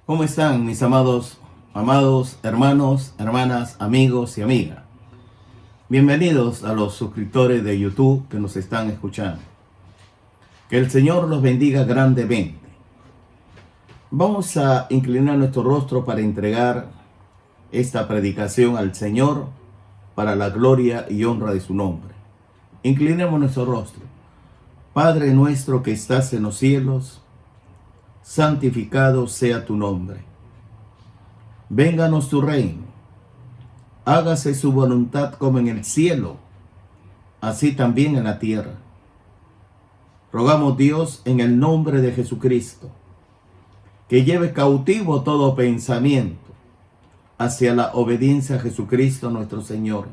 ¿Cómo están mis amados hermanos, hermanas, amigos y amigas? Bienvenidos a los suscriptores de YouTube que nos están escuchando. Que el Señor los bendiga grandemente. Vamos a inclinar nuestro rostro para entregar esta predicación al Señor para la gloria y honra de su nombre. Inclinemos nuestro rostro. Padre nuestro que estás en los cielos, santificado sea tu nombre. Vénganos tu reino. Hágase su voluntad como en el cielo, así también en la tierra. Rogamos, Dios, en el nombre de Jesucristo, que lleve cautivo todo pensamiento hacia la obediencia a Jesucristo nuestro Señor.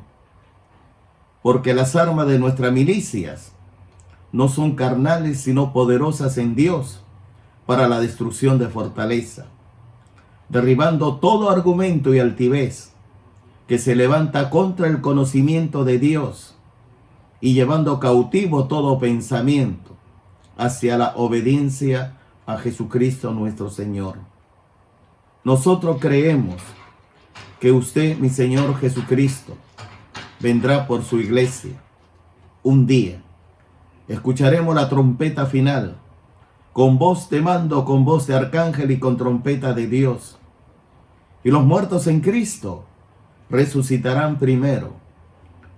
Porque las armas de nuestras milicias no son carnales, sino poderosas en Dios para la destrucción de fortaleza, derribando todo argumento y altivez que se levanta contra el conocimiento de Dios y llevando cautivo todo pensamiento hacia la obediencia a Jesucristo nuestro Señor. Nosotros creemos que usted, mi Señor Jesucristo, vendrá por su iglesia un día. Escucharemos la trompeta final, con voz de mando, con voz de arcángel y con trompeta de Dios. Y los muertos en Cristo resucitarán primero.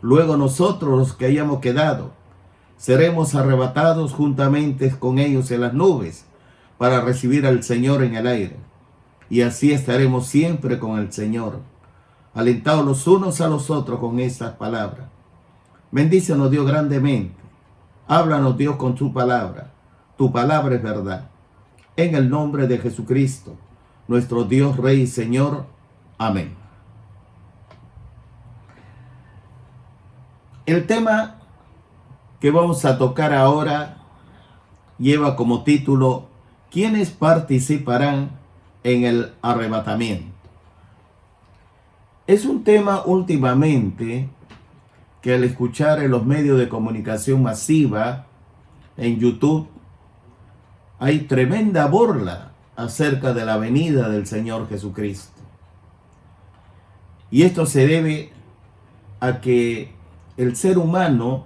Luego nosotros, los que hayamos quedado, seremos arrebatados juntamente con ellos en las nubes para recibir al Señor en el aire. Y así estaremos siempre con el Señor, alentados los unos a los otros con estas palabras. Bendícenos, Dios, grandemente. Háblanos, Dios, con tu palabra. Tu palabra es verdad. En el nombre de Jesucristo, nuestro Dios, Rey y Señor. Amén. El tema que vamos a tocar ahora lleva como título: ¿quiénes participarán en el arrebatamiento? Es un tema últimamente que al escuchar en los medios de comunicación masiva, en YouTube, hay tremenda burla acerca de la venida del Señor Jesucristo. Y esto se debe a que el ser humano,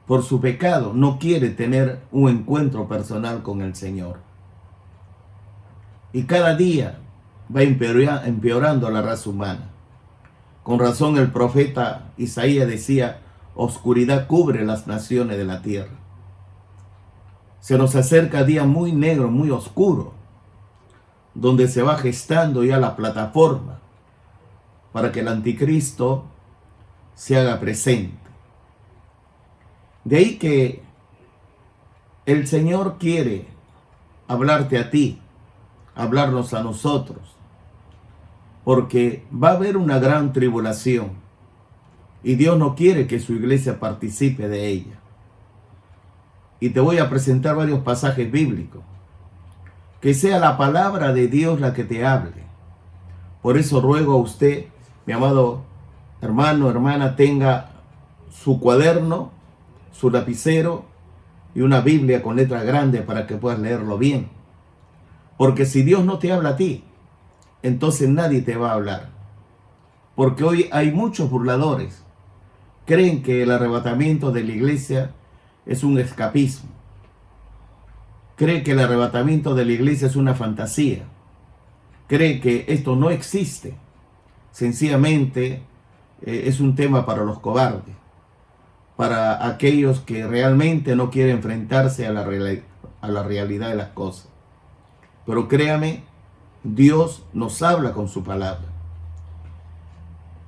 por su pecado, no quiere tener un encuentro personal con el Señor. Y cada día va empeorando la raza humana. Con razón el profeta Isaías decía: oscuridad cubre las naciones de la tierra. Se nos acerca día muy negro, muy oscuro, donde se va gestando ya la plataforma para que el anticristo se haga presente. De ahí que el Señor quiere hablarte a ti, hablarnos a nosotros, porque va a haber una gran tribulación y Dios no quiere que su iglesia participe de ella. Y te voy a presentar varios pasajes bíblicos. Que sea la palabra de Dios la que te hable. Por eso ruego a usted, mi amado hermano, hermana, tenga su cuaderno, su lapicero y una Biblia con letra grande para que puedas leerlo bien. Porque si Dios no te habla a ti, entonces nadie te va a hablar. Porque hoy hay muchos burladores. Creen que el arrebatamiento de la iglesia es un escapismo. Cree que el arrebatamiento de la iglesia es una fantasía. Cree que esto no existe. Sencillamente es un tema para los cobardes, para aquellos que realmente no quieren enfrentarse a la realidad de las cosas. Pero créame, Dios nos habla con su palabra.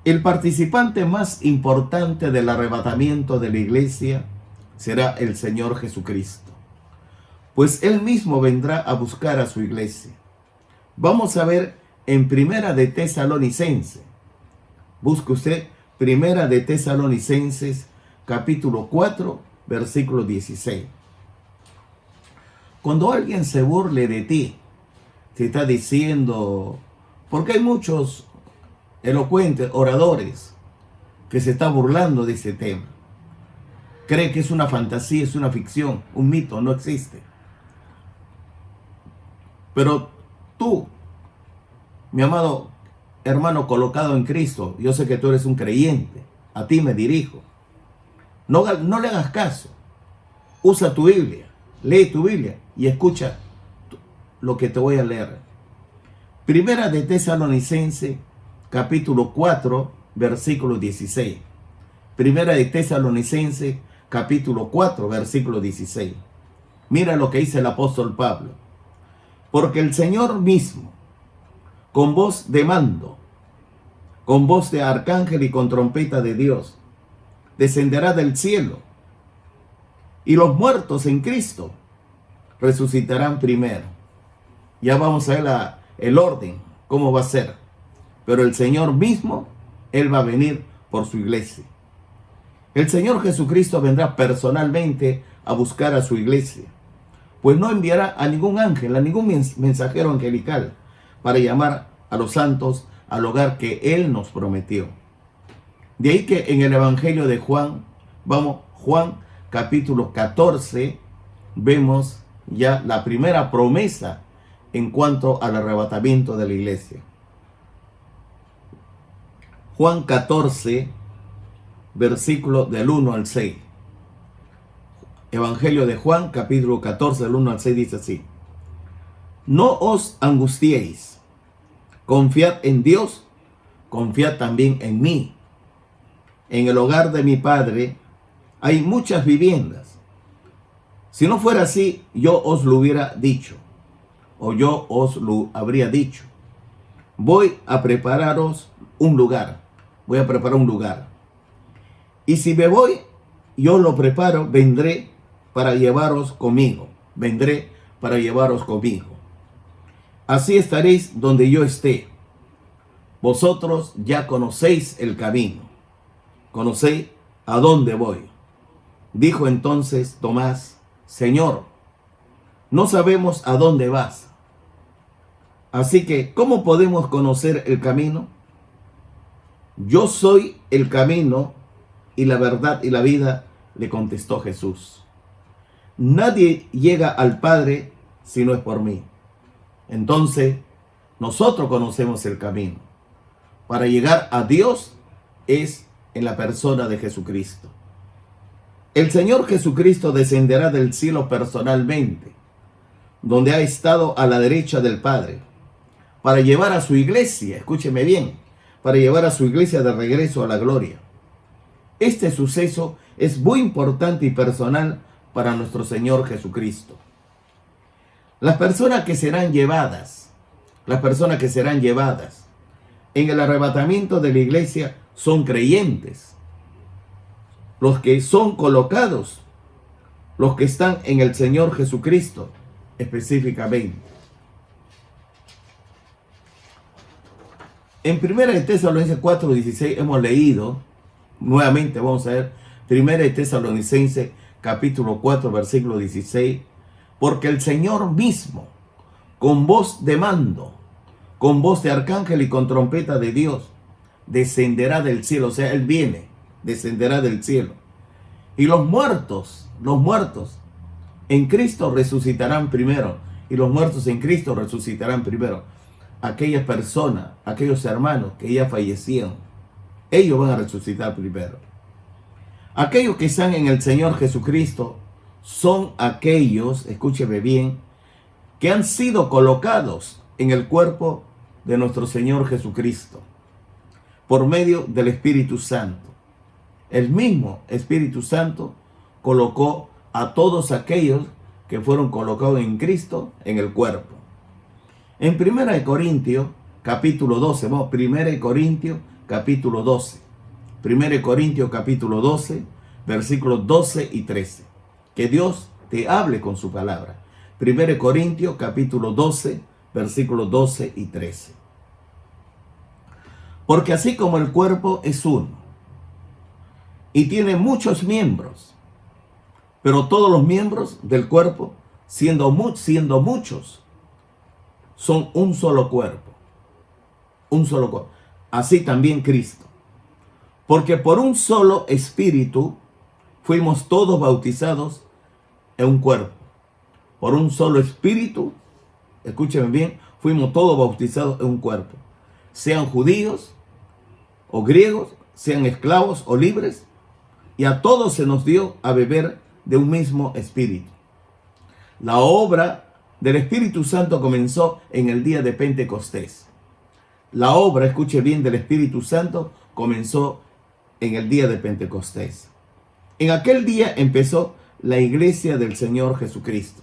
El participante más importante del arrebatamiento de la iglesia será el Señor Jesucristo, pues Él mismo vendrá a buscar a su iglesia. Vamos a ver en Primera de Tesalonicenses. Busque usted Primera de Tesalonicenses, capítulo 4, versículo 16. Cuando alguien se burle de ti, te está diciendo, porque hay muchos elocuentes oradores que se están burlando de ese tema. Cree que es una fantasía, es una ficción, un mito, no existe. Pero tú, mi amado hermano colocado en Cristo, yo sé que tú eres un creyente, a ti me dirijo. No le hagas caso. Usa tu Biblia, lee tu Biblia y escucha lo que te voy a leer. Primera de Tesalonicenses, capítulo 4, versículo 16. Primera de Tesalonicenses, capítulo 4, versículo 16. Mira lo que dice el apóstol Pablo. Porque el Señor mismo, con voz de mando, con voz de arcángel y con trompeta de Dios, descenderá del cielo, y los muertos en Cristo resucitarán primero. Ya vamos a ver el orden, cómo va a ser. Pero el Señor mismo, Él va a venir por su iglesia. El Señor Jesucristo vendrá personalmente a buscar a su iglesia, pues no enviará a ningún ángel, a ningún mensajero angelical, para llamar a los santos al hogar que Él nos prometió. De ahí que en el Evangelio de Juan, Juan capítulo 14, vemos ya la primera promesa en cuanto al arrebatamiento de la iglesia. Juan 14, versículo del 1 al 6. Evangelio de Juan, capítulo 14, del 1 al 6, dice así: No os angustiéis, confiad en Dios, confiad también en mí. En el hogar de mi Padre hay muchas viviendas. Si no fuera así, yo os lo hubiera dicho, o yo os lo habría dicho. Voy a prepararos un lugar. Voy a preparar un lugar. Y si me voy, yo lo preparo, vendré para llevaros conmigo. Vendré para llevaros conmigo. Así estaréis donde yo esté. Vosotros ya conocéis el camino. Conocéis a dónde voy. Dijo entonces Tomás: Señor, no sabemos a dónde vas. Así que, ¿cómo podemos conocer el camino? Yo soy el camino y la verdad y la vida, le contestó Jesús. Nadie llega al Padre si no es por mí. Entonces, nosotros conocemos el camino. Para llegar a Dios es en la persona de Jesucristo. El Señor Jesucristo descenderá del cielo personalmente, donde ha estado a la derecha del Padre, para llevar a su iglesia, escúcheme bien, para llevar a su iglesia de regreso a la gloria. Este suceso es muy importante y personal para nuestro Señor Jesucristo. Las personas que serán llevadas en el arrebatamiento de la iglesia son creyentes. Los que son colocados, los que están en el Señor Jesucristo específicamente. En 1 Tesalonicenses 4:16 hemos leído, nuevamente vamos a ver, 1 Tesalonicenses capítulo 4, versículo 16, porque el Señor mismo, con voz de mando, con voz de arcángel y con trompeta de Dios, descenderá del cielo. O sea, Él viene, descenderá del cielo. Y los muertos en Cristo resucitarán primero. Y los muertos en Cristo resucitarán primero. Aquellas personas, aquellos hermanos que ya fallecieron, ellos van a resucitar primero. Aquellos que están en el Señor Jesucristo son aquellos, escúcheme bien, que han sido colocados en el cuerpo de nuestro Señor Jesucristo por medio del Espíritu Santo. El mismo Espíritu Santo colocó a todos aquellos que fueron colocados en Cristo en el cuerpo. En 1 Corintios capítulo 12, 1 Corintios capítulo 12, 1 Corintios capítulo 12, versículos 12 y 13. Que Dios te hable con su palabra. 1 Corintios capítulo 12, versículos 12 y 13. Porque así como el cuerpo es uno y tiene muchos miembros, pero todos los miembros del cuerpo, siendo muchos, son un solo cuerpo. Un solo cuerpo. Así también Cristo. Porque por un solo espíritu fuimos todos bautizados en un cuerpo. Por un solo espíritu escúcheme bien, fuimos todos bautizados en un cuerpo. Sean judíos o griegos, sean esclavos o libres, y a todos se nos dio a beber de un mismo espíritu. La obra del Espíritu Santo comenzó en el día de Pentecostés. La obra, escuche bien, del Espíritu Santo comenzó en el día de Pentecostés. En aquel día empezó la iglesia del Señor Jesucristo.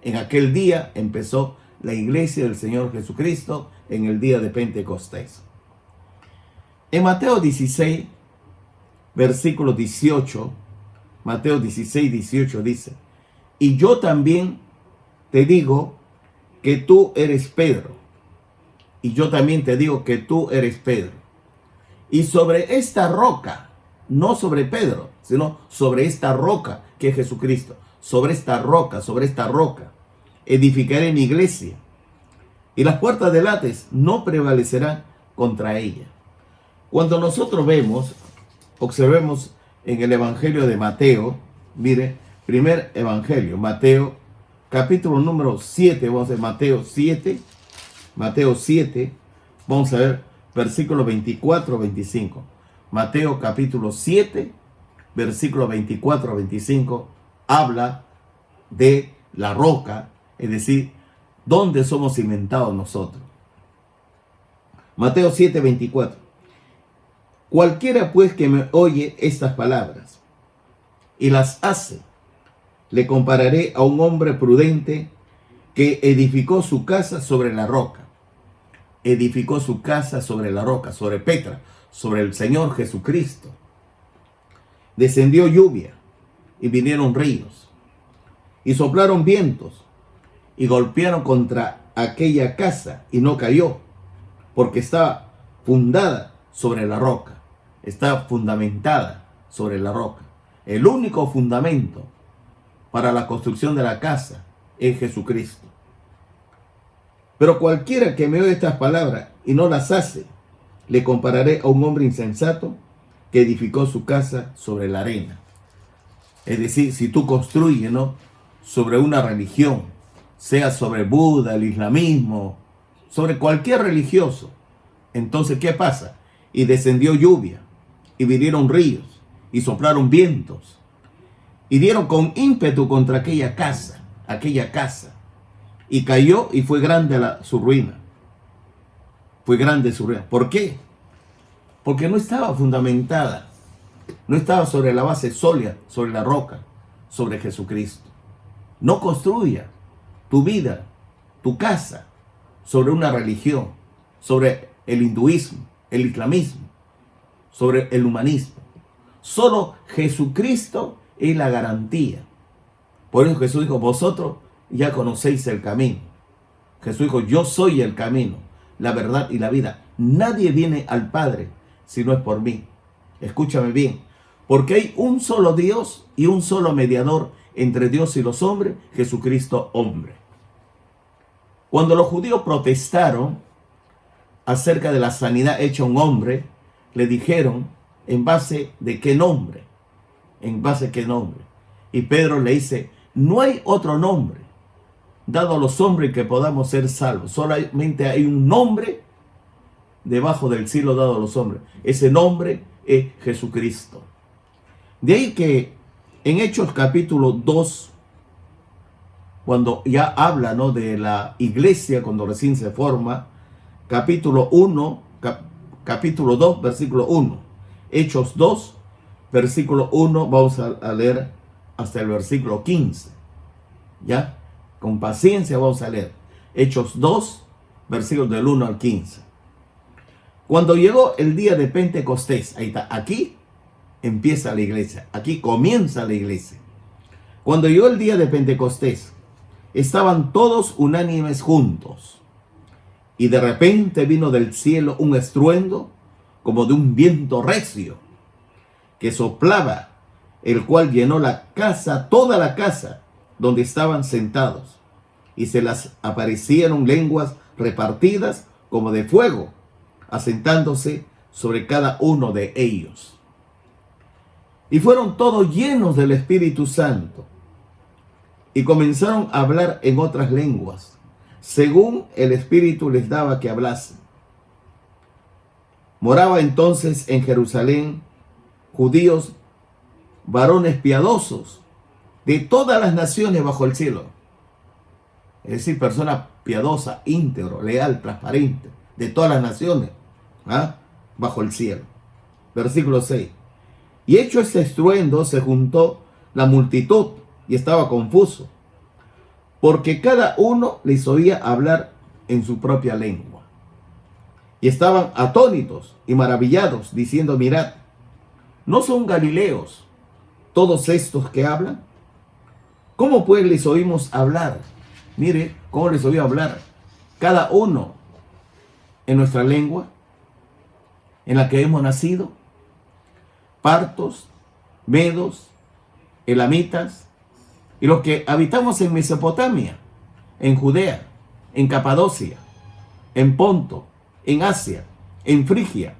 En aquel día empezó la iglesia del Señor Jesucristo en el día de Pentecostés. En Mateo 16, versículo 18, Mateo 16, 18 dice: y yo también te digo que tú eres Pedro. Y yo también te digo que tú eres Pedro. Y sobre esta roca, no sobre Pedro, sino sobre esta roca que es Jesucristo, sobre esta roca, edificaré mi iglesia. Y las puertas del Hades no prevalecerán contra ella. Cuando nosotros observemos en el Evangelio de Mateo, mire, primer Evangelio, Mateo, capítulo número 7, vamos a ver Mateo 7, vamos a ver versículos 24 25. Mateo capítulo 7, versículos 24 25, habla de la roca, es decir, ¿dónde somos cimentados nosotros? Mateo 7, 24. Cualquiera pues que me oye estas palabras y las hace, le compararé a un hombre prudente que edificó su casa sobre la roca. Edificó su casa sobre la roca, sobre Petra, sobre el Señor Jesucristo. Descendió lluvia y vinieron ríos y soplaron vientos y golpearon contra aquella casa y no cayó, porque estaba fundada sobre la roca, está fundamentada sobre la roca. El único fundamento para la construcción de la casa es Jesucristo. Pero cualquiera que me oye estas palabras y no las hace, le compararé a un hombre insensato que edificó su casa sobre la arena. Es decir, si tú construyes, ¿no?, sobre una religión, sea sobre Buda, el islamismo, sobre cualquier religioso, entonces, ¿qué pasa? Y descendió lluvia, y vinieron ríos, y soplaron vientos, y dieron con ímpetu contra aquella casa, y cayó, y fue grande su ruina. Fue grande su ruina. ¿Por qué? Porque no estaba fundamentada, no estaba sobre la base sólida, sobre la roca, sobre Jesucristo. No construya tu vida, tu casa, sobre una religión, sobre el hinduismo, el islamismo, sobre el humanismo. Solo Jesucristo es la garantía. Por eso Jesús dijo: vosotros ya conocéis el camino. Jesús dijo: yo soy el camino, la verdad y la vida. Nadie viene al Padre si no es por mí. Escúchame bien, porque hay un solo Dios y un solo mediador entre Dios y los hombres, Jesucristo hombre. Cuando los judíos protestaron acerca de la sanidad hecha a un hombre, le dijeron: ¿en base de qué nombre? ¿En base a qué nombre? Y Pedro le dice: no hay otro nombre dado a los hombres que podamos ser salvos. Solamente hay un nombre debajo del cielo dado a los hombres. Ese nombre es Jesucristo. De ahí que en Hechos capítulo 2, cuando ya habla, ¿no?, de la iglesia cuando recién se forma, capítulo 2, versículo 1. Hechos 2, versículo 1, vamos a leer hasta el versículo 15. ¿Ya? Con paciencia vamos a leer. Hechos 2, versículos del 1 al 15. Cuando llegó el día de Pentecostés, ahí está, aquí empieza la iglesia, aquí comienza la iglesia. Cuando llegó el día de Pentecostés, estaban todos unánimes juntos. Y de repente vino del cielo un estruendo como de un viento recio que soplaba, el cual llenó la casa, toda la casa donde estaban sentados. Y se les aparecieron lenguas repartidas como de fuego, asentándose sobre cada uno de ellos. Y fueron todos llenos del Espíritu Santo y comenzaron a hablar en otras lenguas, según el Espíritu les daba que hablasen. Moraba entonces en Jerusalén judíos, varones piadosos, de todas las naciones bajo el cielo. Es decir, persona piadosa, íntegro, leal, transparente, de todas las naciones, bajo el cielo. Versículo 6. Y hecho este estruendo, se juntó la multitud y estaba confuso, porque cada uno les oía hablar en su propia lengua. Y estaban atónitos y maravillados, diciendo: mirad, ¿no son galileos todos estos que hablan? ¿Cómo pues les oímos hablar? Mire, ¿cómo les oí hablar? Cada uno en nuestra lengua, en la que hemos nacido. Partos, medos, elamitas, y los que habitamos en Mesopotamia, en Judea, en Capadocia, en Ponto, en Asia, en Frigia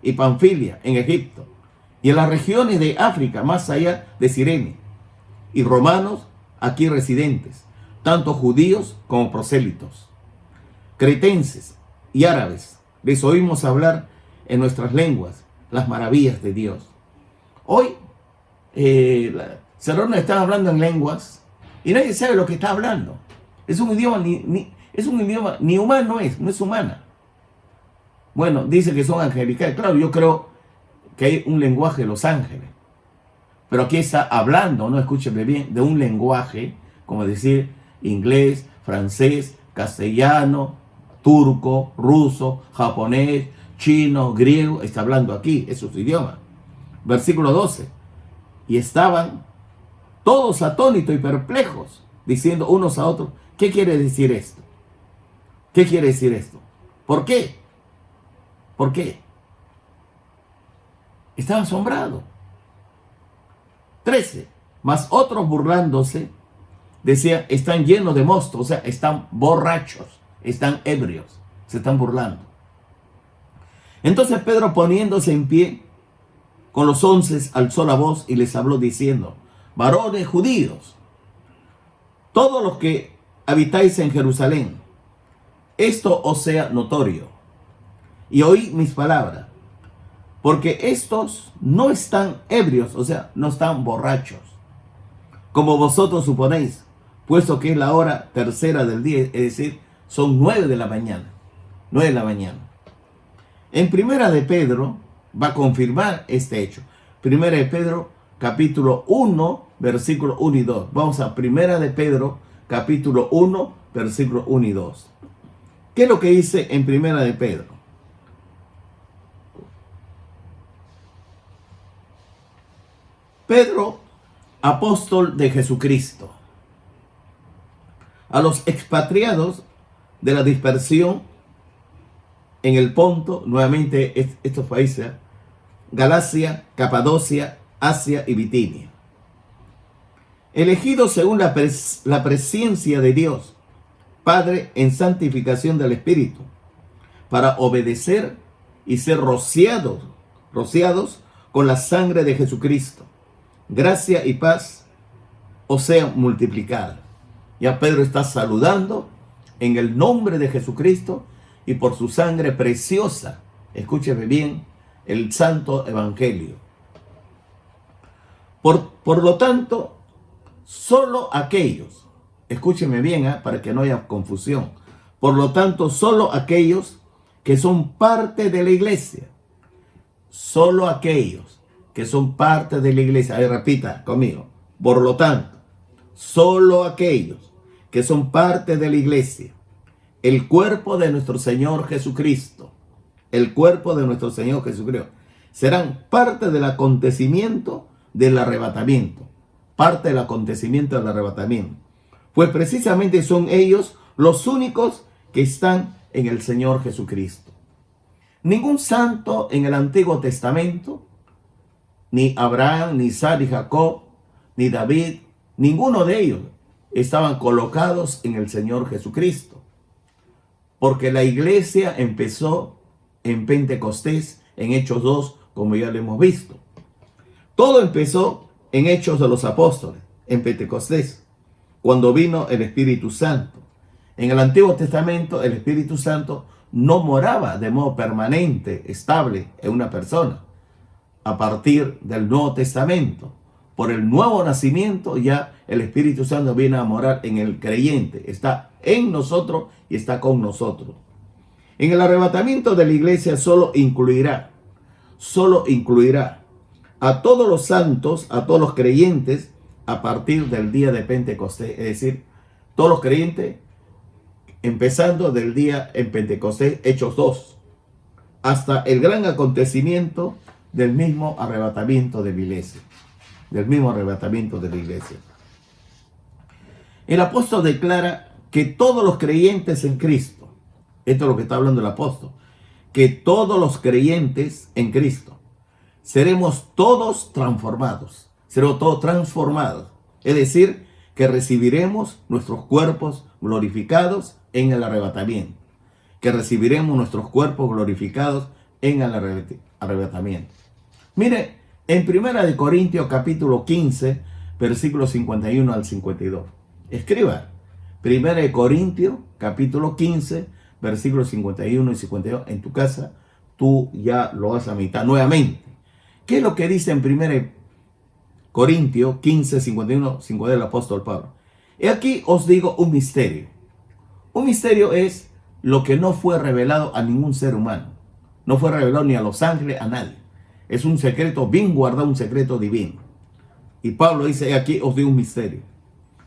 y Panfilia, en Egipto, y en las regiones de África, más allá de Cirene, y romanos aquí residentes, tanto judíos como prosélitos, cretenses y árabes, les oímos hablar en nuestras lenguas las maravillas de Dios. Hoy, Cerrona está hablando en lenguas y nadie sabe lo que está hablando. Es un idioma ni humano, no es humana. Bueno, dice que son angelicales. Claro, yo creo que hay un lenguaje de los ángeles. Pero aquí está hablando, no escúcheme bien, de un lenguaje, como decir, inglés, francés, castellano, turco, ruso, japonés, chino, griego. Está hablando aquí, es su idioma. Versículo 12. Y estaban todos atónitos y perplejos, diciendo unos a otros: ¿qué quiere decir esto? ¿Qué quiere decir esto? ¿Por qué? ¿Por qué? Estaban asombrados. 13. Mas otros, burlándose, decían: están llenos de mosto, o sea, están borrachos, están ebrios, se están burlando. Entonces Pedro, poniéndose en pie con los 11, alzó la voz y les habló diciendo: varones judíos, todos los que habitáis en Jerusalén, esto os sea notorio, y oí mis palabras, porque estos no están ebrios, o sea, no están borrachos, como vosotros suponéis, puesto que es la hora tercera del día, es decir, son 9 de la mañana. 9 de la mañana. En Primera de Pedro va a confirmar este hecho. Primera de Pedro, capítulo 1, versículo 1 y 2. Vamos a Primera de Pedro, capítulo 1, versículo 1 y 2. ¿Qué es lo que dice en Primera de Pedro? Pedro, apóstol de Jesucristo, a los expatriados de la dispersión en el Ponto, nuevamente estos países, Galacia, Capadocia, Asia y Bitinia, elegidos según la presencia de Dios, Padre, en santificación del Espíritu, para obedecer y ser rociados con la sangre de Jesucristo. Gracia y paz os sean multiplicadas. Ya Pedro está saludando en el nombre de Jesucristo y por su sangre preciosa. Escúcheme bien, el santo evangelio. Por lo tanto, solo aquellos, escúcheme bien, para que no haya confusión. Por lo tanto, solo aquellos que son parte de la iglesia, solo aquellos que son parte de la iglesia, ahí repita conmigo, por lo tanto, solo aquellos que son parte de la iglesia, el cuerpo de nuestro Señor Jesucristo, el cuerpo de nuestro Señor Jesucristo, serán parte del acontecimiento del arrebatamiento, parte del acontecimiento del arrebatamiento, pues precisamente son ellos los únicos que están en el Señor Jesucristo. Ningún santo en el Antiguo Testamento, ni Abraham, ni Isaac, ni Jacob, ni David, ninguno de ellos estaban colocados en el Señor Jesucristo, porque la iglesia empezó en Pentecostés, en Hechos 2, como ya lo hemos visto. Todo empezó en Hechos de los Apóstoles, en Pentecostés, cuando vino el Espíritu Santo. En el Antiguo Testamento el Espíritu Santo no moraba de modo permanente, estable en una persona. A partir del Nuevo Testamento, por el nuevo nacimiento, ya el Espíritu Santo viene a morar en el creyente. Está en nosotros y está con nosotros. En el arrebatamiento de la iglesia solo incluirá a todos los santos, a todos los creyentes, a partir del día de Pentecostés. Es decir, todos los creyentes, empezando del día en Pentecostés, Hechos 2, hasta el gran acontecimiento del mismo arrebatamiento de la iglesia. El apóstol declara que todos los creyentes en Cristo, esto es lo que está hablando el apóstol, que todos los creyentes en Cristo seremos todos transformados, es decir, que recibiremos nuestros cuerpos glorificados en el arrebatamiento, Mire, en 1 Corintios capítulo 15, versículos 51 al 52. Escriba, 1 Corintios capítulo 15, versículos 51 y 52. En tu casa, tú ya lo vas a meditar nuevamente. ¿Qué es lo que dice en 1 Corintios 15, 51, 52 del apóstol Pablo? Y aquí os digo un misterio. Un misterio es lo que no fue revelado a ningún ser humano. No fue revelado ni a los ángeles, a nadie. Es un secreto bien guardado, un secreto divino. Y Pablo dice, aquí os digo un misterio.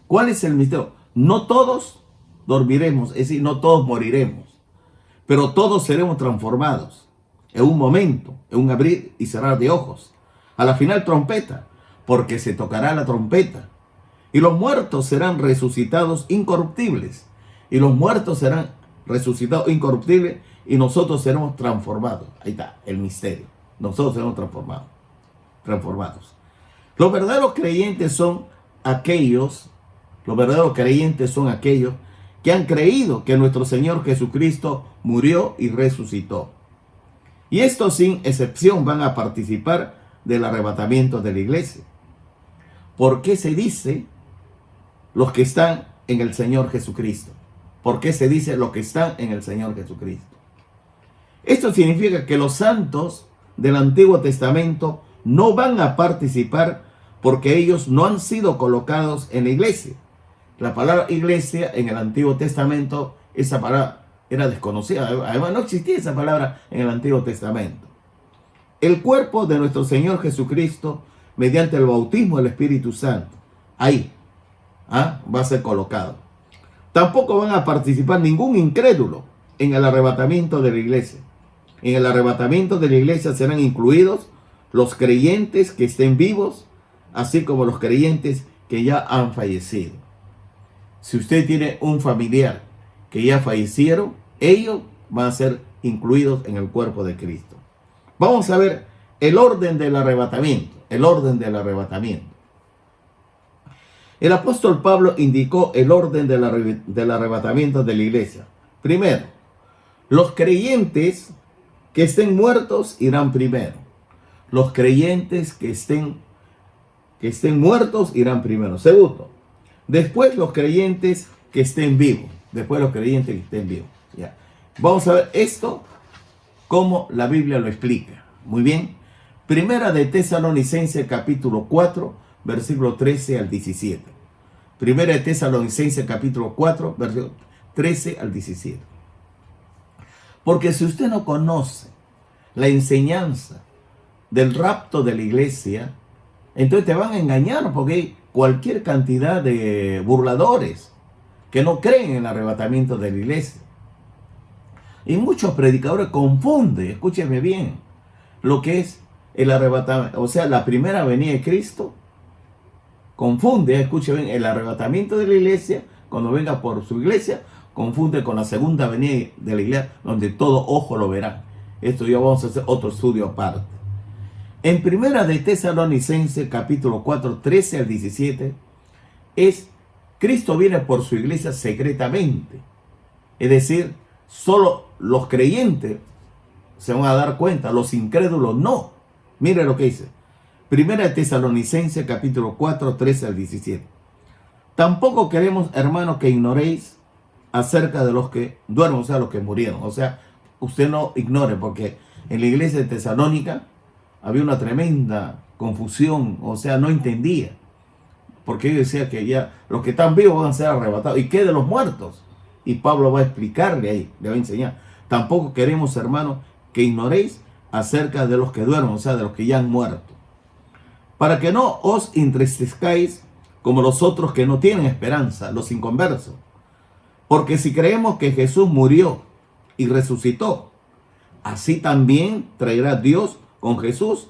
¿Cuál es el misterio? No todos dormiremos, es decir, no todos moriremos, pero todos seremos transformados en un momento, en un abrir y cerrar de ojos. A la final trompeta, porque se tocará la trompeta. Y los muertos serán resucitados incorruptibles. Y los muertos serán resucitados incorruptibles y nosotros seremos transformados. Ahí está el misterio. Nosotros seremos transformados. Los verdaderos creyentes son aquellos que han creído que nuestro Señor Jesucristo murió y resucitó. Y estos sin excepción van a participar del arrebatamiento de la iglesia. ¿Por qué se dice los que están en el Señor Jesucristo? ¿Por qué se dice los que están en el Señor Jesucristo? Esto significa que los santos del Antiguo Testamento no van a participar porque ellos no han sido colocados en la iglesia. La palabra iglesia en el Antiguo Testamento, esa palabra era desconocida. Además, no existía esa palabra en el Antiguo Testamento. El cuerpo de nuestro Señor Jesucristo, mediante el bautismo del Espíritu Santo, ahí va a ser colocado. Tampoco van a participar ningún incrédulo en el arrebatamiento de la iglesia. En el arrebatamiento de la iglesia serán incluidos los creyentes que estén vivos, así como los creyentes que ya han fallecido. Si usted tiene un familiar que ya fallecieron, ellos van a ser incluidos en el cuerpo de Cristo. Vamos a ver el orden del arrebatamiento. El apóstol Pablo indicó el orden del arrebatamiento de la iglesia. Primero, los creyentes que estén muertos irán primero. Los creyentes que estén muertos irán primero. Segundo, después los creyentes que estén vivos. Ya. Vamos a ver esto como la Biblia lo explica. Muy bien. Primera de Tesalonicenses capítulo 4, versículo 13 al 17. Primera de Tesalonicenses capítulo 4, versículo 13 al 17. Porque si usted no conoce la enseñanza del rapto de la iglesia, entonces te van a engañar, porque hay cualquier cantidad de burladores que no creen en el arrebatamiento de la iglesia. Y muchos predicadores confunden, escúcheme bien, lo que es el arrebatamiento, o sea, la primera venida de Cristo. Confunde, escúcheme bien, el arrebatamiento de la iglesia, cuando venga por su iglesia, confunde con la segunda venida de la iglesia, donde todo ojo lo verá. Esto ya vamos a hacer otro estudio aparte. En primera de Tesalonicenses capítulo 4, 13 al 17, Cristo viene por su iglesia secretamente. Es decir, solo los creyentes se van a dar cuenta, los incrédulos no. Mire lo que dice. Primera de Tesalonicenses capítulo 4, 13 al 17. Tampoco queremos, hermanos, que ignoréis acerca de los que duermen, o sea, los que murieron. O sea, usted no ignore, porque en la iglesia de Tesalónica había una tremenda confusión, o sea, no entendía. Porque ellos decían que ya los que están vivos van a ser arrebatados. ¿Y qué de los muertos? Y Pablo va a explicarle ahí, le va a enseñar. Tampoco queremos, hermanos, que ignoréis acerca de los que duermen, o sea, de los que ya han muerto. Para que no os entristezcáis como los otros que no tienen esperanza, los inconversos. Porque si creemos que Jesús murió y resucitó, así también traerá Dios con Jesús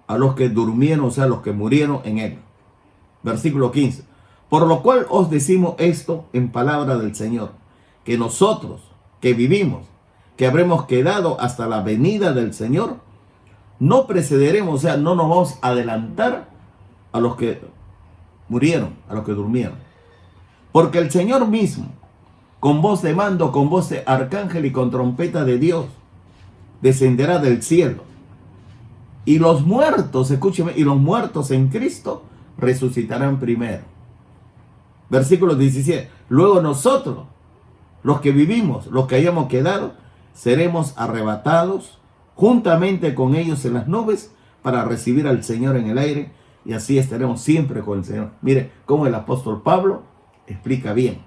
a los que durmieron, o sea, a los que murieron en él. Versículo 15. Por lo cual os decimos esto en palabra del Señor, que nosotros que vivimos, que habremos quedado hasta la venida del Señor, no precederemos, o sea, no nos vamos a adelantar a los que murieron, a los que durmieron. Porque el Señor mismo, con voz de mando, con voz de arcángel y con trompeta de Dios, descenderá del cielo. Y los muertos, escúcheme, y los muertos en Cristo resucitarán primero. Versículo 17. Luego nosotros, los que vivimos, los que hayamos quedado, seremos arrebatados juntamente con ellos en las nubes para recibir al Señor en el aire, y así estaremos siempre con el Señor. Mire cómo el apóstol Pablo explica bien.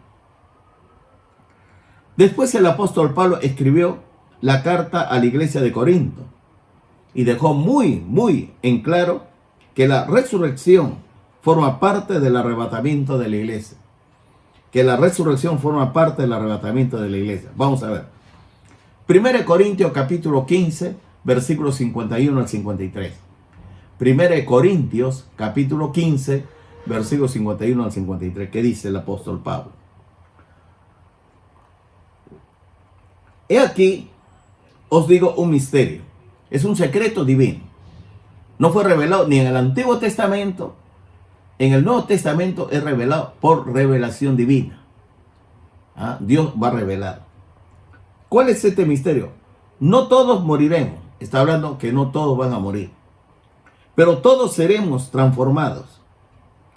Después el apóstol Pablo escribió la carta a la iglesia de Corinto y dejó muy en claro que la resurrección forma parte del arrebatamiento de la iglesia. Que la resurrección forma parte del arrebatamiento de la iglesia. Vamos a ver. 1 Corintios capítulo 15, versículos 51 al 53. 1 Corintios capítulo 15, versículos 51 al 53. ¿Qué dice el apóstol Pablo? He aquí, os digo un misterio. Es un secreto divino. No fue revelado ni en el Antiguo Testamento. En el Nuevo Testamento es revelado por revelación divina. Dios va a revelar. ¿Cuál es este misterio? No todos moriremos. Está hablando que no todos van a morir. Pero todos seremos transformados.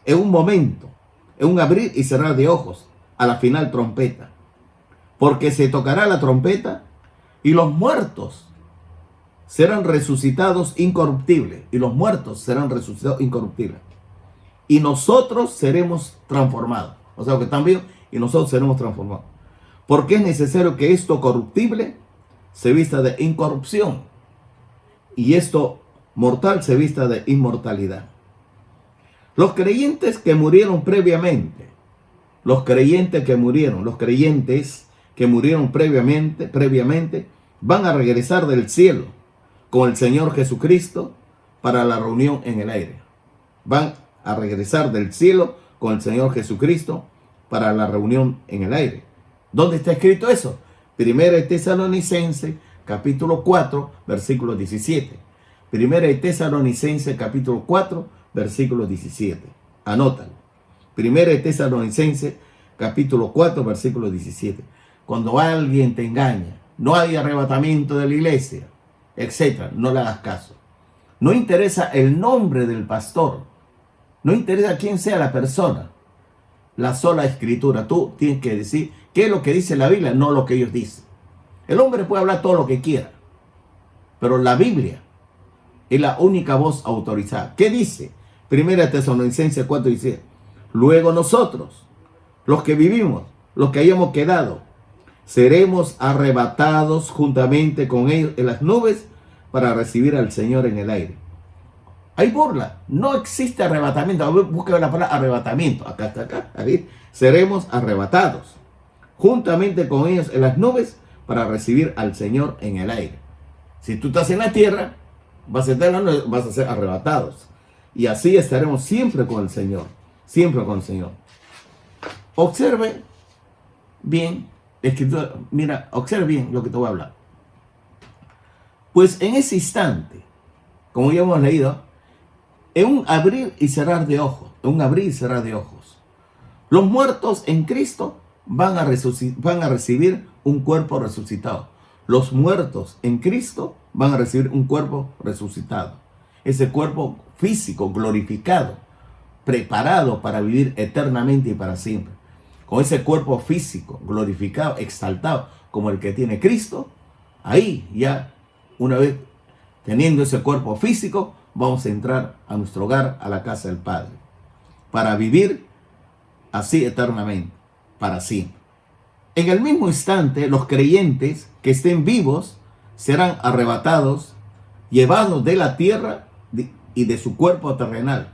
En un momento. En un abrir y cerrar de ojos. A la final trompeta. Porque se tocará la trompeta y los muertos serán resucitados incorruptibles. Y los muertos serán resucitados incorruptibles. Y nosotros seremos transformados. O sea, que están vivos y nosotros seremos transformados. Porque es necesario que esto corruptible se vista de incorrupción y esto mortal se vista de inmortalidad. Los creyentes que murieron previamente, los creyentes que murieron previamente, van a regresar del cielo con el Señor Jesucristo para la reunión en el aire. Van a regresar del cielo con el Señor Jesucristo para la reunión en el aire. ¿Dónde está escrito eso? 1 Tesalonicenses capítulo 4, versículo 17. 1 Tesalonicenses capítulo 4, versículo 17. Anótalo. 1 Tesalonicenses capítulo 4, versículo 17. Cuando alguien te engaña, no hay arrebatamiento de la iglesia, etcétera, no le hagas caso. No interesa el nombre del pastor, no interesa quién sea la persona, la sola escritura. Tú tienes que decir qué es lo que dice la Biblia, no lo que ellos dicen. El hombre puede hablar todo lo que quiera, pero la Biblia es la única voz autorizada. ¿Qué dice? 1 Tesalonicenses 4 dice: luego nosotros, los que vivimos, los que hayamos quedado, seremos arrebatados juntamente con ellos en las nubes para recibir al Señor en el aire. Hay burla, no existe arrebatamiento. Busca la palabra arrebatamiento. Acá está, acá. Ahí. Seremos arrebatados juntamente con ellos en las nubes para recibir al Señor en el aire. Si tú estás en la tierra, vas a estar en las nubes, vas a ser arrebatados. Y así estaremos siempre con el Señor. Siempre con el Señor. Observe bien, escritura, mira, observe bien lo que te voy a hablar. Pues en ese instante, como ya hemos leído, en un abrir y cerrar de ojos, los muertos en Cristo van a recibir un cuerpo resucitado. Los muertos en Cristo van a recibir un cuerpo resucitado. Ese cuerpo físico, glorificado, preparado para vivir eternamente y para siempre. con ese cuerpo físico, glorificado, exaltado, como el que tiene Cristo, ahí ya, una vez teniendo ese cuerpo físico, vamos a entrar a nuestro hogar, a la casa del Padre, para vivir así eternamente, para siempre. En el mismo instante, los creyentes que estén vivos serán arrebatados, llevados de la tierra y de su cuerpo terrenal.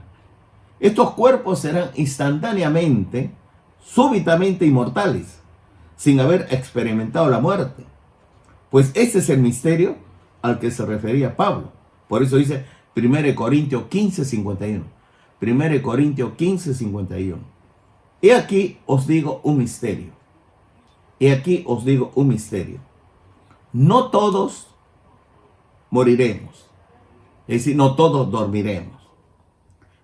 Estos cuerpos serán instantáneamente, súbitamente inmortales, sin haber experimentado la muerte. Pues ese es el misterio al que se refería Pablo. Por eso dice 1 Corintios 15, 51. 1 Corintios 15, 51. Y aquí os digo un misterio. Y aquí os digo un misterio. No todos moriremos. Es decir, no todos dormiremos.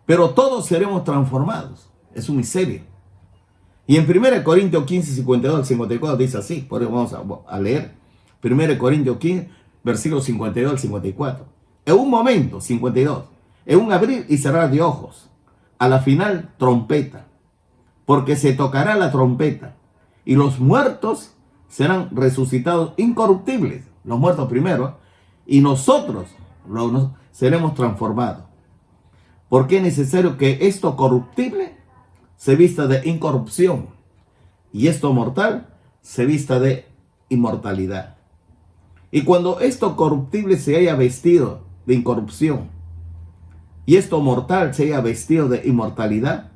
Pero todos seremos transformados. Es un misterio. Y en 1 Corintios 15, 52 al 54 dice así. Por eso vamos a leer 1 Corintios 15, versículos 52 al 54. En un momento, 52, en un abrir y cerrar de ojos, a la final trompeta, porque se tocará la trompeta, y los muertos serán resucitados incorruptibles, los muertos primero, y nosotros seremos transformados. Porque es necesario que esto corruptible se vista de incorrupción, y esto mortal se vista de inmortalidad. Y cuando esto corruptible se haya vestido de incorrupción, y esto mortal se haya vestido de inmortalidad,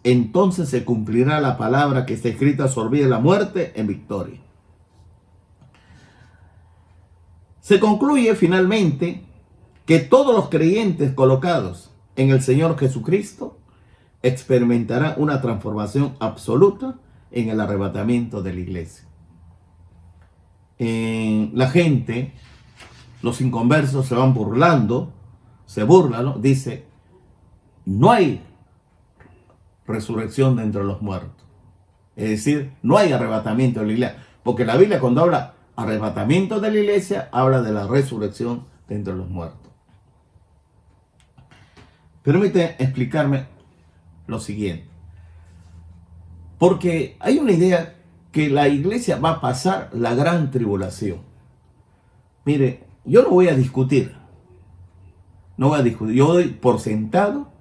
entonces se cumplirá la palabra que está escrita: sorprende la muerte en victoria. Se concluye finalmente que todos los creyentes colocados en el Señor Jesucristo experimentarán una transformación absoluta en el arrebatamiento de la iglesia. La gente, los inconversos, se van burlando, se burlan, ¿no? Dice, no hay resurrección de entre los muertos. Es decir, no hay arrebatamiento de la iglesia. Porque la Biblia, cuando habla arrebatamiento de la iglesia, habla de la resurrección de entre los muertos. Permite explicarme lo siguiente. Porque hay una idea que la iglesia va a pasar la gran tribulación. Mire, yo no voy a discutir. No voy a discutir. Yo doy por sentado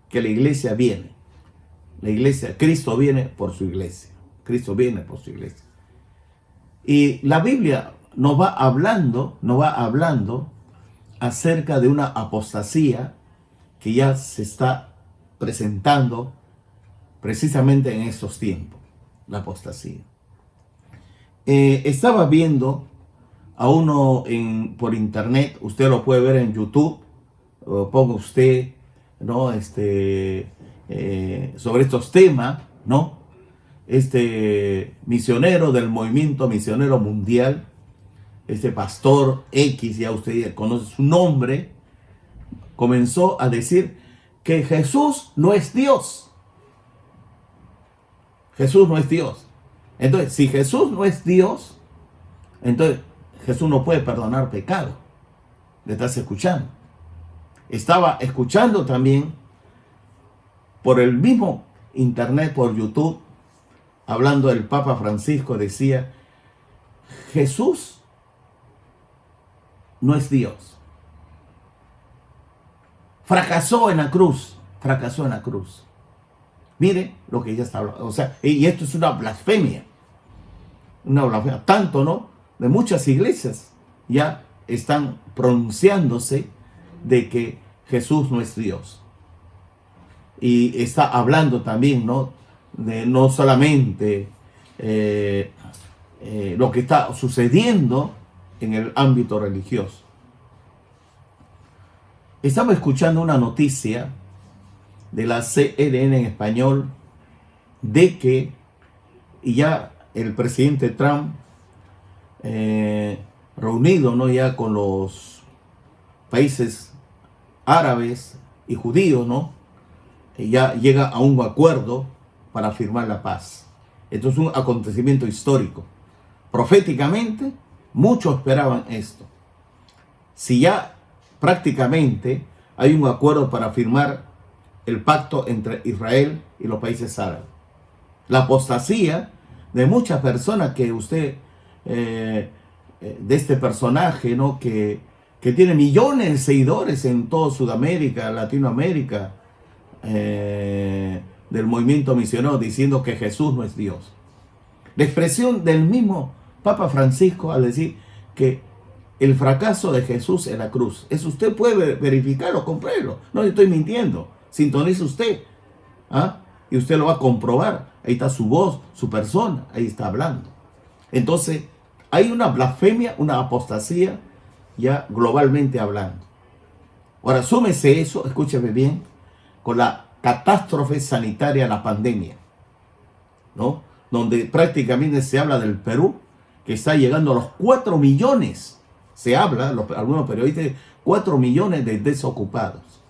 que la iglesia viene. La iglesia, Cristo viene por su iglesia. Cristo viene por su iglesia. Y la Biblia nos va hablando acerca de una apostasía que ya se está presentando precisamente en estos tiempos. La apostasía. Estaba viendo a uno por internet, usted lo puede ver en YouTube, ponga usted, ¿no? Sobre estos temas, ¿no? Misionero del movimiento misionero mundial, pastor X, ya usted conoce su nombre, comenzó a decir que Jesús no es Dios. Jesús no es Dios. Entonces, si Jesús no es Dios, entonces Jesús no puede perdonar pecado. ¿Le estás escuchando? Estaba escuchando también por el mismo internet, por YouTube, hablando del Papa Francisco, decía, Jesús no es Dios. Fracasó en la cruz. Mire lo que ya está hablando. O sea, y esto es una blasfemia. Una blasfemia. Tanto, ¿no? De muchas iglesias ya están pronunciándose de que Jesús no es Dios. Y está hablando también, ¿no? De no solamente lo que está sucediendo en el ámbito religioso. Estaba escuchando una noticia de la CNN en español de que ya el presidente Trump, reunido, ¿no? Ya con los países árabes y judíos, ¿no? Ya llega a un acuerdo para firmar la paz. Esto es un acontecimiento histórico. Proféticamente, muchos esperaban esto. Si ya prácticamente hay un acuerdo para firmar el pacto entre Israel y los países árabes. La apostasía de muchas personas que usted, de este personaje, ¿no? Que tiene millones de seguidores en toda Sudamérica, Latinoamérica, del movimiento misionero, diciendo que Jesús no es Dios. La expresión del mismo Papa Francisco al decir que el fracaso de Jesús en la cruz, eso usted puede verificarlo, compruébelo. No le estoy mintiendo, sintonice usted, ¿ah? Y usted lo va a comprobar. Ahí está su voz, su persona, ahí está hablando. Entonces, hay una blasfemia, una apostasía, ya globalmente hablando. Ahora, súmese eso, escúcheme bien, con la catástrofe sanitaria, la pandemia, ¿no? Donde prácticamente se habla del Perú, que está llegando a los 4 millones, se habla, algunos periodistas, 4 millones de desocupados.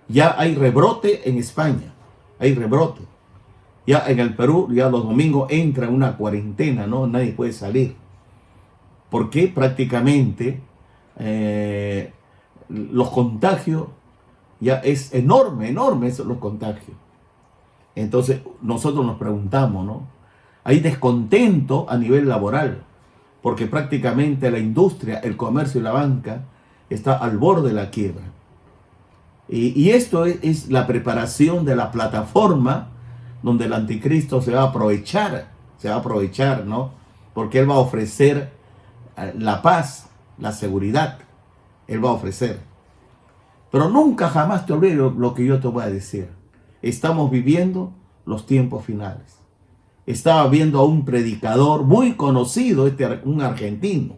Ya hay rebrote en España, hay rebrote. Ya en el Perú, ya los domingos entra en una cuarentena, ¿no? Nadie puede salir. Porque prácticamente los contagios, ya es enorme los contagios. Entonces nosotros nos preguntamos, ¿no? Hay descontento a nivel laboral, porque prácticamente la industria, el comercio y la banca está al borde de la quiebra. Y esto es la preparación de la plataforma donde el anticristo se va a aprovechar, ¿no? Porque él va a ofrecer la paz, la seguridad, él va a ofrecer. Pero nunca jamás te olvides lo que yo te voy a decir. Estamos viviendo los tiempos finales. Estaba viendo a un predicador muy conocido, un argentino,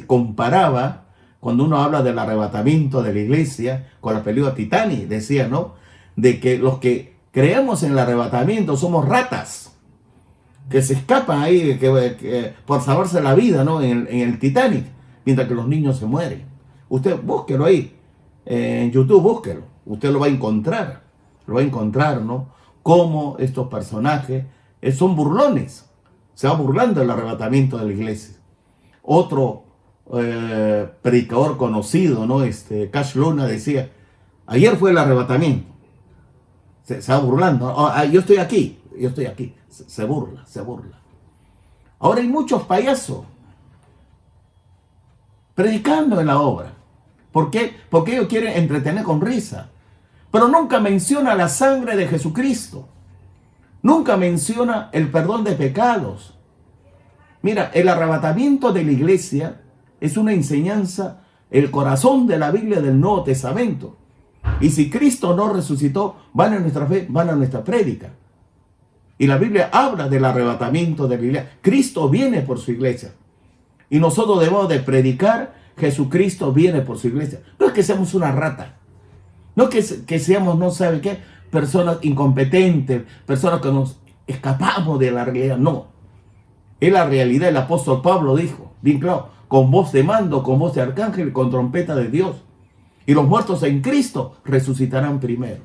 comparaba, cuando uno habla del arrebatamiento de la iglesia, con la película Titanic, decía, ¿no? De que los que creemos en el arrebatamiento somos ratas, que se escapan ahí que por salvarse la vida, ¿no? En el Titanic, mientras que los niños se mueren. Usted búsquelo ahí, en YouTube, búsquelo. Usted lo va a encontrar, ¿no? Cómo estos personajes son burlones. Se va burlando del arrebatamiento de la iglesia. Otro predicador conocido, ¿no? Cash Luna decía, ayer fue el arrebatamiento. Se va burlando. Yo estoy aquí. Se burla. Ahora hay muchos payasos predicando en la obra. ¿Por qué? Porque ellos quieren entretener con risa. Pero nunca menciona la sangre de Jesucristo. Nunca menciona el perdón de pecados. Mira, el arrebatamiento de la iglesia es una enseñanza, el corazón de la Biblia del Nuevo Testamento. Y si Cristo no resucitó, van a nuestra fe, van a nuestra prédica. Y la Biblia habla del arrebatamiento de la iglesia. Cristo viene por su iglesia. Y nosotros debemos de predicar, Jesucristo viene por su iglesia. No es que seamos una rata. No que seamos, no sabe qué, personas incompetentes, personas que nos escapamos de la realidad. No. Es la realidad. El apóstol Pablo dijo, bien claro, con voz de mando, con voz de arcángel, con trompeta de Dios. Y los muertos en Cristo resucitarán primero.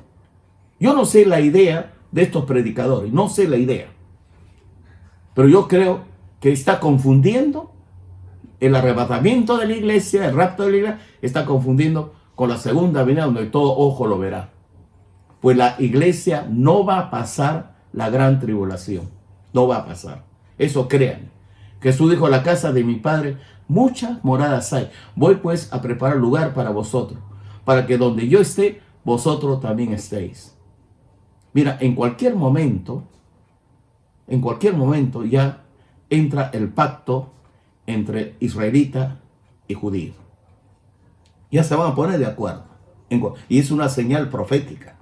Yo no sé la idea de estos predicadores, no sé la idea. Pero yo creo que está confundiendo el arrebatamiento de la iglesia, el rapto de la iglesia, está confundiendo con la segunda venida donde todo ojo lo verá. Pues la iglesia no va a pasar la gran tribulación. No va a pasar. Eso crean. Jesús dijo, la casa de mi Padre muchas moradas hay. Voy pues a preparar lugar para vosotros, para que donde yo esté, vosotros también estéis. Mira, en cualquier momento ya entra el pacto entre israelita y judío. Ya se van a poner de acuerdo. Y es una señal profética.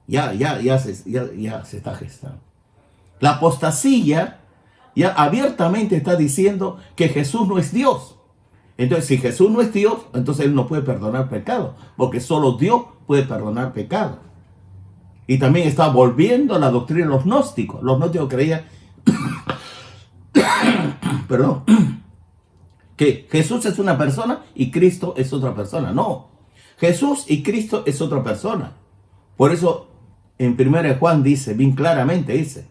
Ya se está gestando. La apostasía ya abiertamente está diciendo que Jesús no es Dios. Entonces, si Jesús no es Dios, entonces Él no puede perdonar pecado, porque solo Dios puede perdonar pecado. Y también está volviendo a la doctrina de los gnósticos. Los gnósticos creían perdón, que Jesús es una persona y Cristo es otra persona. No, Jesús y Cristo es otra persona. Por eso en 1 Juan dice, bien claramente dice,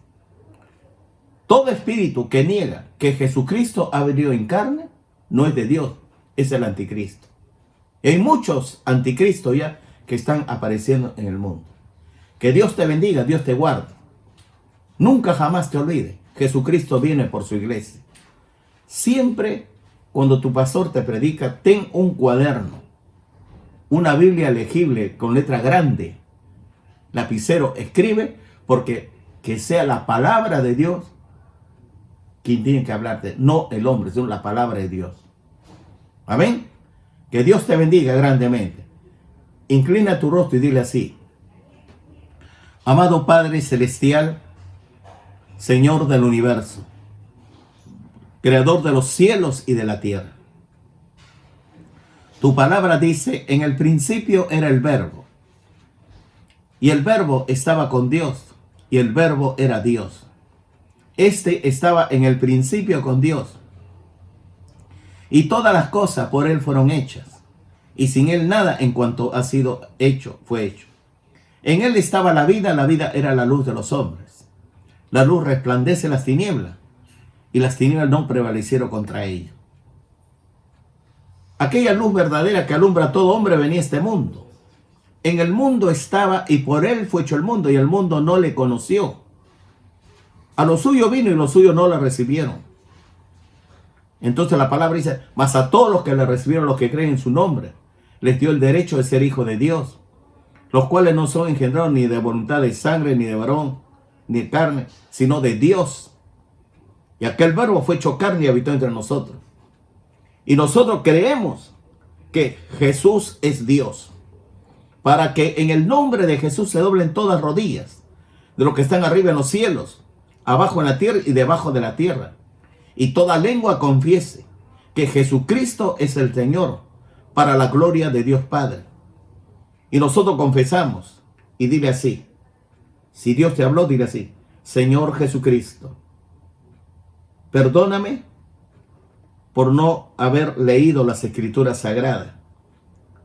todo espíritu que niega que Jesucristo ha venido en carne, no es de Dios, es el anticristo. Y hay muchos anticristos ya que están apareciendo en el mundo. Que Dios te bendiga, Dios te guarde. Nunca jamás te olvides. Jesucristo viene por su iglesia. Siempre cuando tu pastor te predica, ten un cuaderno, una Biblia legible con letra grande, lapicero, escribe, porque que sea la palabra de Dios quien tiene que hablarte, no el hombre, sino la palabra de Dios. Amén. Que Dios te bendiga grandemente. Inclina tu rostro y dile así: amado Padre Celestial, Señor del universo, Creador de los cielos y de la tierra. Tu palabra dice, en el principio era el Verbo, y el Verbo estaba con Dios, y el Verbo era Dios. Este estaba en el principio con Dios, y todas las cosas por Él fueron hechas, y sin Él nada en cuanto ha sido hecho, fue hecho. En Él estaba la vida era la luz de los hombres. La luz resplandece en las tinieblas, y las tinieblas no prevalecieron contra ella. Aquella luz verdadera que alumbra a todo hombre venía a este mundo. En el mundo estaba, y por Él fue hecho el mundo, y el mundo no le conoció. A lo suyo vino, y los suyos no le recibieron. Entonces la palabra dice, mas a todos los que le recibieron, los que creen en su nombre, les dio el derecho de ser hijos de Dios, los cuales no son engendrados ni de voluntad de sangre, ni de varón, ni de carne, sino de Dios. Y aquel Verbo fue hecho carne y habitó entre nosotros. Y nosotros creemos que Jesús es Dios, para que en el nombre de Jesús se doblen todas rodillas, de los que están arriba en los cielos, abajo en la tierra y debajo de la tierra, y toda lengua confiese que Jesucristo es el Señor, para la gloria de Dios Padre. Y nosotros confesamos, y dile así, si Dios te habló, dile así: Señor Jesucristo, perdóname por no haber leído las Escrituras Sagradas,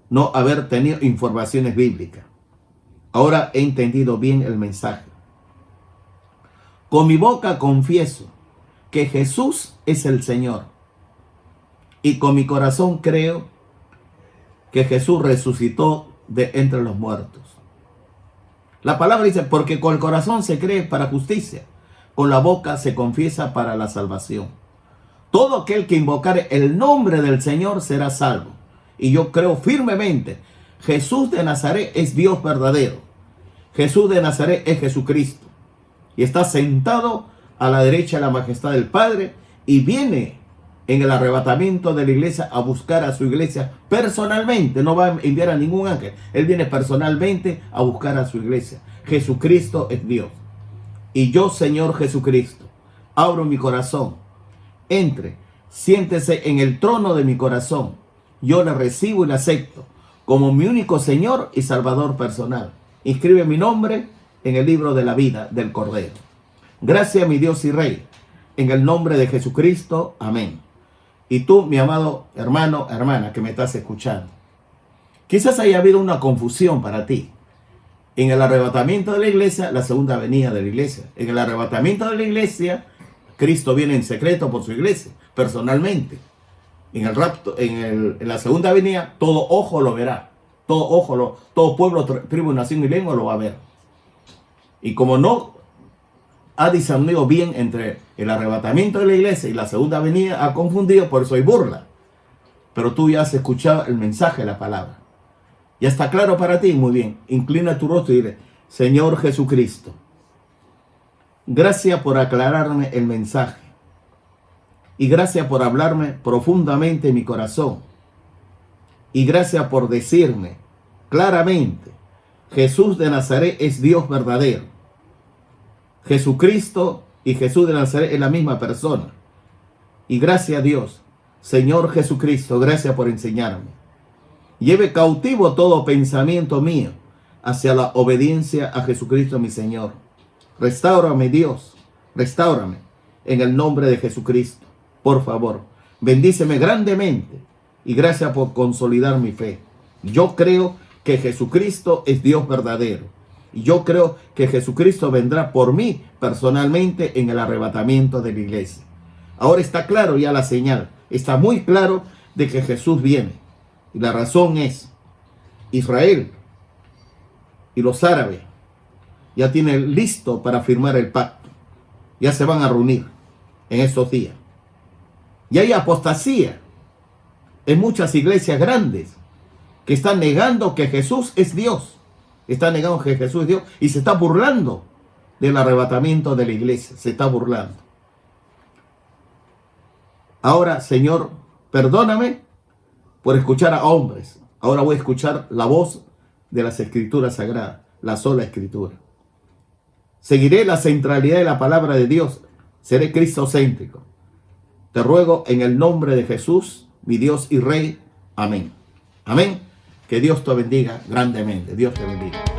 no haber tenido informaciones bíblicas. Ahora he entendido bien el mensaje. Con mi boca confieso que Jesús es el Señor, y con mi corazón creo que Jesús resucitó de entre los muertos. La palabra dice, porque con el corazón se cree para justicia, con la boca se confiesa para la salvación. Todo aquel que invocare el nombre del Señor será salvo. Y yo creo firmemente, Jesús de Nazaret es Dios verdadero. Jesús de Nazaret es Jesucristo. Y está sentado a la derecha de la majestad del Padre, y viene en el arrebatamiento de la iglesia a buscar a su iglesia personalmente. No va a enviar a ningún ángel. Él viene personalmente a buscar a su iglesia. Jesucristo es Dios. Y yo, Señor Jesucristo, abro mi corazón. Entre, siéntese en el trono de mi corazón. Yo le recibo y le acepto como mi único Señor y Salvador personal. Inscribe mi nombre en el libro de la vida del Cordero. Gracias, mi Dios y Rey, en el nombre de Jesucristo. Amén. Y tú, mi amado hermano, hermana, que me estás escuchando, quizás haya habido una confusión para ti. En el arrebatamiento de la iglesia, la segunda venida de la iglesia. En el arrebatamiento de la iglesia, Cristo viene en secreto por su iglesia, personalmente. En el rapto, en la segunda venida, todo ojo lo verá. Todo ojo, todo pueblo, tribu, nación y lengua lo va a ver. Y como no ha discernido bien entre el arrebatamiento de la iglesia y la segunda venida, ha confundido, por eso hay burla. Pero tú ya has escuchado el mensaje de la palabra. ¿Ya está claro para ti? Muy bien. Inclina tu rostro y dile: Señor Jesucristo, gracias por aclararme el mensaje. Y gracias por hablarme profundamente en mi corazón. Y gracias por decirme claramente: Jesús de Nazaret es Dios verdadero. Jesucristo y Jesús de Nazaret es la misma persona. Y gracias a Dios, Señor Jesucristo, gracias por enseñarme. Lleve cautivo todo pensamiento mío hacia la obediencia a Jesucristo mi Señor. Restáurame, Dios, restáurame en el nombre de Jesucristo. Por favor, bendíceme grandemente y gracias por consolidar mi fe. Yo creo que Jesucristo es Dios verdadero. Y yo creo que Jesucristo vendrá por mí personalmente en el arrebatamiento de la iglesia. Ahora está claro ya la señal. Está muy claro de que Jesús viene. Y la razón es, Israel y los árabes ya tienen listo para firmar el pacto. ya se van a reunir en estos días. Y hay apostasía en muchas iglesias grandes que están negando que Jesús es Dios. Están negando que Jesús es Dios y se está burlando del arrebatamiento de la iglesia. Se está burlando. Ahora, Señor, perdóname por escuchar a hombres. Ahora voy a escuchar la voz de las Escrituras Sagradas, la sola Escritura. Seguiré la centralidad de la palabra de Dios. Seré cristocéntrico. Te ruego en el nombre de Jesús, mi Dios y Rey. Amén. Amén. Que Dios te bendiga grandemente. Dios te bendiga.